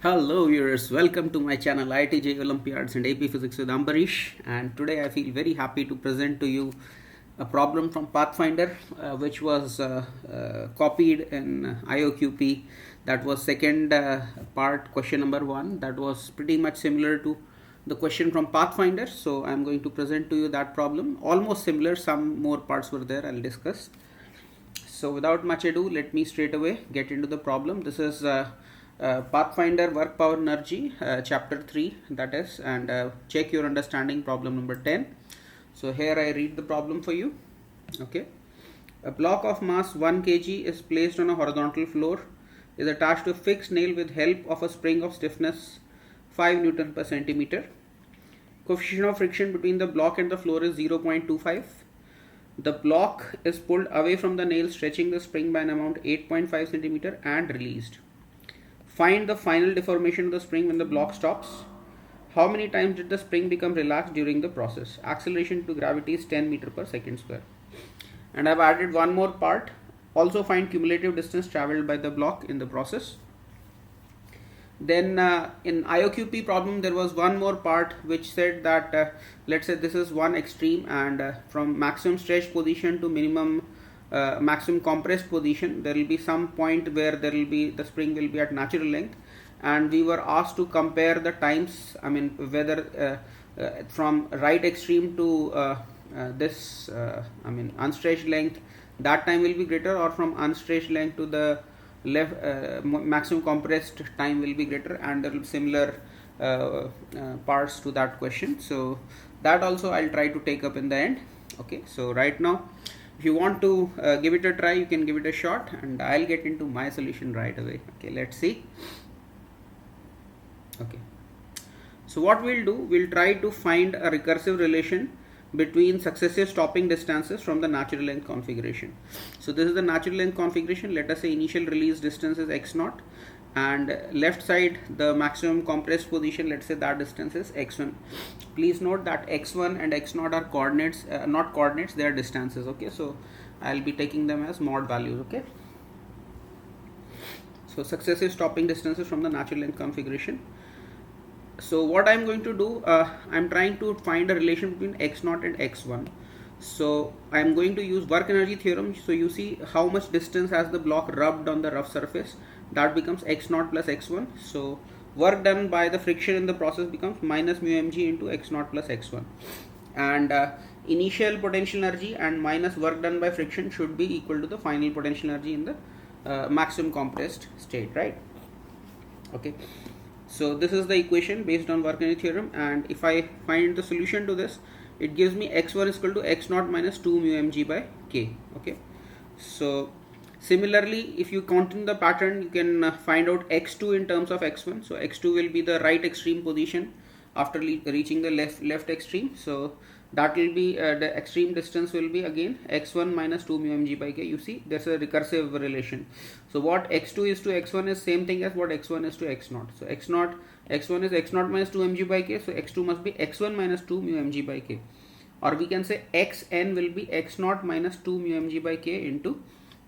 Hello viewers, welcome to my channel IITJ Olympiads and AP Physics with Ambarish, and today I feel very happy to present to you a problem from Pathfinder which was copied in Ioqp. That was second part, question number 1. That was pretty much similar to the question from Pathfinder, so I'm going to present to you that problem. Almost similar, some more parts were there, I'll discuss. So without much ado, let me straight away get into the problem. This is Pathfinder Work Power Energy chapter 3, that is, and check your understanding, problem number 10. So here I read the problem for you. Okay, a block of mass 1 kg is placed on a horizontal floor, is attached to a fixed nail with help of a spring of stiffness 5 Newton per centimeter. Coefficient of friction between the block and the floor is 0.25. The block is pulled away from the nail, stretching the spring by an amount 8.5 centimeter and released. Find the final deformation of the spring when the block stops. How many times did the spring become relaxed during the process? Acceleration to gravity is 10 meter per second square. And I've added one more part. Also find cumulative distance traveled by the block in the process. Then in Ioqp problem there was one more part which said that let's say this is one extreme, and from maximum stretch position to minimum maximum compressed position there will be some point where there will be the spring will be at natural length, and we were asked to compare the times, I mean whether from right extreme to this I mean unstretched length, that time will be greater, or from unstretched length to the left maximum compressed time will be greater, and there will be similar parts to that question. So that also I'll try to take up in the end. Okay, so right now if you want to give it a try, you can give it a shot, and I'll get into my solution right away. Okay, let's see. Okay, so what we'll do, we'll try to find a recursive relation between successive stopping distances from the natural length configuration. So this is the natural length configuration. Let us say initial release distance is x0, and left side the maximum compressed position, let's say that distance is x1. Please note that x1 and x0 are coordinates, not coordinates, they are distances. Okay, so I'll be taking them as mod values. Okay, so successive stopping distances from the natural length configuration. So what I'm going to do, I'm trying to find a relation between x0 and x1. So I'm going to use work energy theorem. So you see how much distance has the block rubbed on the rough surface, that becomes x0 plus x1. So work done by the friction in the process becomes minus mu mg into x0 plus x1, and initial potential energy and minus work done by friction should be equal to the final potential energy in the maximum compressed state, right? Okay, so this is the equation based on work energy theorem, and if I find the solution to this, it gives me x1 is equal to x0 minus 2 mu mg by k. Okay, so similarly if you continue the pattern, you can find out x2 in terms of x1. So x2 will be the right extreme position after reaching the left extreme. So that will be the extreme distance will be again x1 minus 2 mu mg by k. You see there's a recursive relation. So what x2 is to x1 is same thing as what x1 is to x0. So x1 is x0 minus 2 mg by k, so x2 must be x1 minus 2 mu mg by k, or we can say xn will be x0 minus 2 mu mg by k into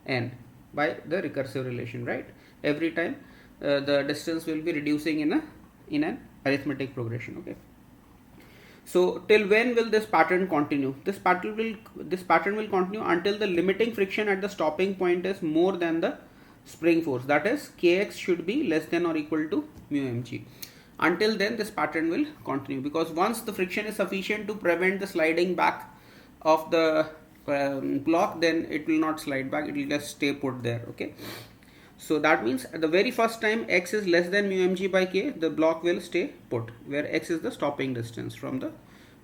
n by the recursive relation, right? Every time the distance will be reducing in an arithmetic progression. Okay, so till when will this pattern continue? This pattern will continue until the limiting friction at the stopping point is more than the spring force, that is kx should be less than or equal to mu mg. Until then this pattern will continue, because once the friction is sufficient to prevent the sliding back of the block, then it will not slide back, it will just stay put there. Okay, so that means at the very first time x is less than mu mg by k, the block will stay put, where x is the stopping distance from the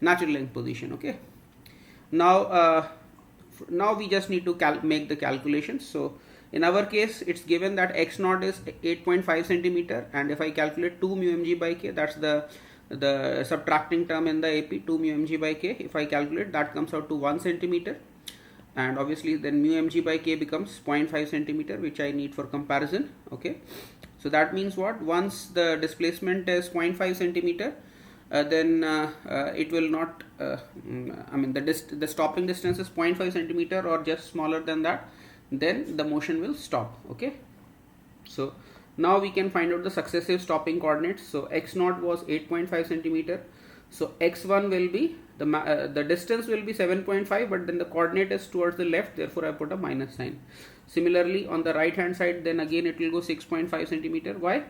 natural length position. Okay, now now we just need to make the calculations. So in our case it's given that x0 is 8.5 centimeter, and if I calculate 2 mu mg by k, that's the subtracting term in the AP, 2 mu mg by k, if I calculate that comes out to 1 centimeter, and obviously then mu mg by k becomes 0.5 centimeter, which I need for comparison. Okay, so that means what, once the displacement is 0.5 centimeter, then it will not I mean the stopping distance is 0.5 centimeter or just smaller than that, then the motion will stop. Okay, so Now we can find out the successive stopping coordinates. So x0 was 8.5 centimeter. So x1 will be the distance will be 7.5, but then the coordinate is towards the left, therefore I put a minus sign. Similarly on the right hand side, then again it will go 6.5 centimeter. Why?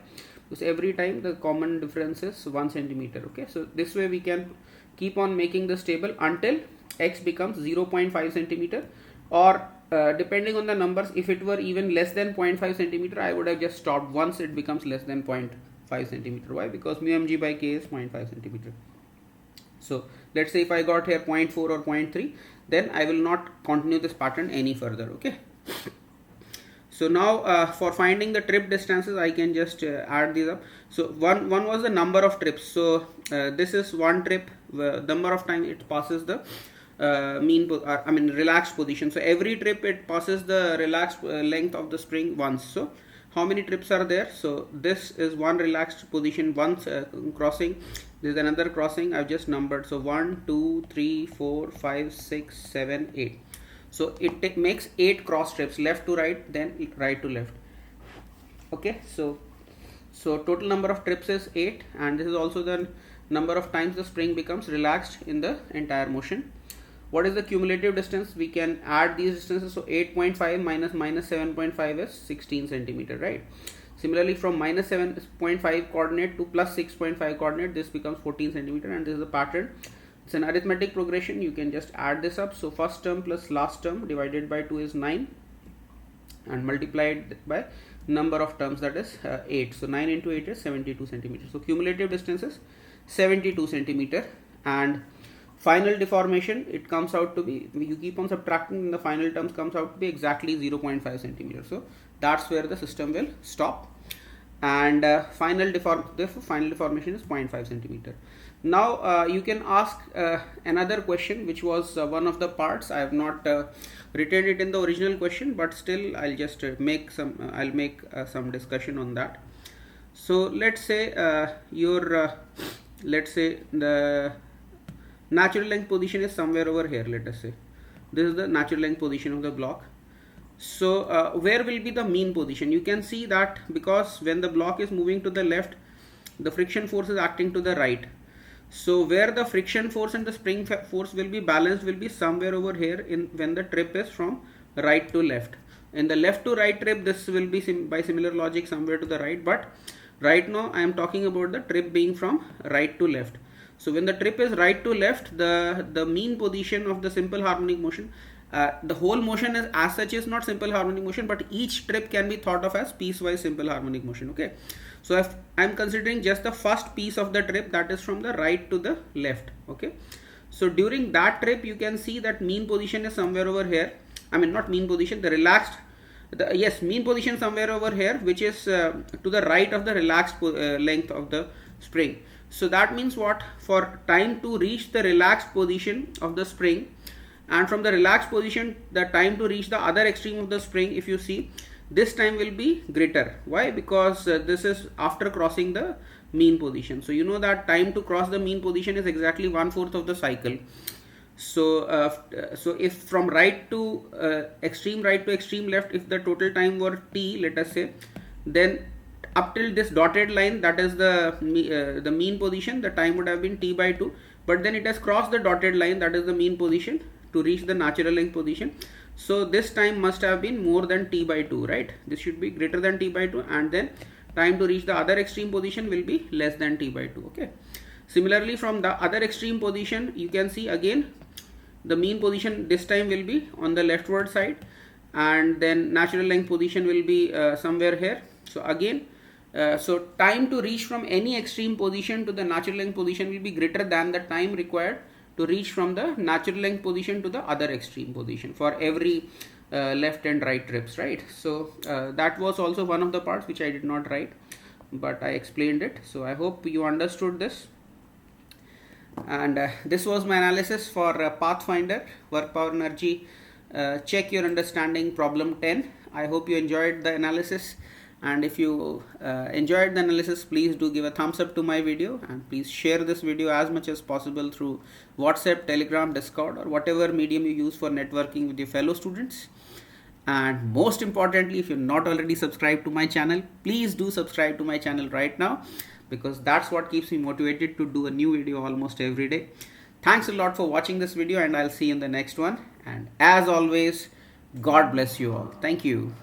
Because every time the common difference is 1 centimeter. Okay, so this way we can keep on making this table until x becomes 0.5 centimeter, or depending on the numbers, if it were even less than 0.5 centimeter, I would have just stopped once it becomes less than 0.5 centimeter. Why? Because mu mg by k is 0.5 centimeter. So let's say if I got here 0.4 or 0.3, then I will not continue this pattern any further. Okay. So now for finding the trip distances, I can just add these up. So one was the number of trips. So this is one trip, the number of time it passes the relaxed position. So every trip it passes the relaxed length of the spring once. So how many trips are there? So this is one relaxed position once crossing. This is another crossing. I've just numbered. So 1, 2, 3, 4, 5, 6, 7, 8. So it makes 8 cross trips, left to right, then right to left. Okay, so total number of trips is 8, and this is also the number of times the spring becomes relaxed in the entire motion. What is the cumulative distance? We can add these distances. So 8.5 minus 7.5 is 16 centimeter, right? Similarly, from minus 7.5 coordinate to plus 6.5 coordinate, this becomes 14 centimeter, and this is the pattern. It's an arithmetic progression. You can just add this up. So first term plus last term divided by 2 is 9, and multiplied by number of terms, that is 8. So 9 into 8 is 72 centimeters. So cumulative distance is 72 centimeter, and final deformation, it comes out to be, you keep on subtracting and the final terms comes out to be exactly 0.5 centimeters. So that's where the system will stop, and final deformation is 0.5 centimeter. Now you can ask another question, which was one of the parts. I have not written it in the original question, but still I'll just make some discussion on that. So let's say let's say the natural length position is somewhere over here. Let us say this is the natural length position of the block. So where will be the mean position? You can see that because when the block is moving to the left, the friction force is acting to the right. So where the friction force and the spring force will be balanced will be somewhere over here when the trip is from right to left. In the left to right trip, this will be by similar logic somewhere to the right, but right now I am talking about the trip being from right to left. So when the trip is right to left, the mean position of the simple harmonic motion, the whole motion is as such is not simple harmonic motion, but each trip can be thought of as piecewise simple harmonic motion. Okay, so if I am considering just the first piece of the trip, that is from the right to the left. Okay, so during that trip you can see that mean position is somewhere over here. I mean not mean position, the relaxed, mean position somewhere over here, which is to the right of the relaxed length of the spring. So that means what? For time to reach the relaxed position of the spring, and from the relaxed position, the time to reach the other extreme of the spring, if you see, this time will be greater. Why? Because this is after crossing the mean position. So you know that time to cross the mean position is exactly 1/4 of the cycle. So so if from right to extreme right to extreme left, if the total time were t, let us say, then up till this dotted line, that is the mean position, the time would have been t by 2, but then it has crossed the dotted line, that is the mean position, to reach the natural length position. So this time must have been more than t by 2, right? This should be greater than t by 2, and then time to reach the other extreme position will be less than t by 2. Okay, similarly from the other extreme position, you can see again the mean position this time will be on the leftward side, and then natural length position will be somewhere here. So again, so time to reach from any extreme position to the natural length position will be greater than the time required to reach from the natural length position to the other extreme position for every left and right trips, right? So that was also one of the parts which I did not write, but I explained it. So I hope you understood this. And this was my analysis for Pathfinder work power energy check your understanding problem 10. I hope you enjoyed the analysis, and if you enjoyed the analysis, please do give a thumbs up to my video, and please share this video as much as possible through WhatsApp, Telegram, Discord, or whatever medium you use for networking with your fellow students. And most importantly, if you're not already subscribed to my channel, please do subscribe to my channel right now, because that's what keeps me motivated to do a new video almost every day. Thanks a lot for watching this video, and I'll see you in the next one. And as always, God bless you all. Thank you.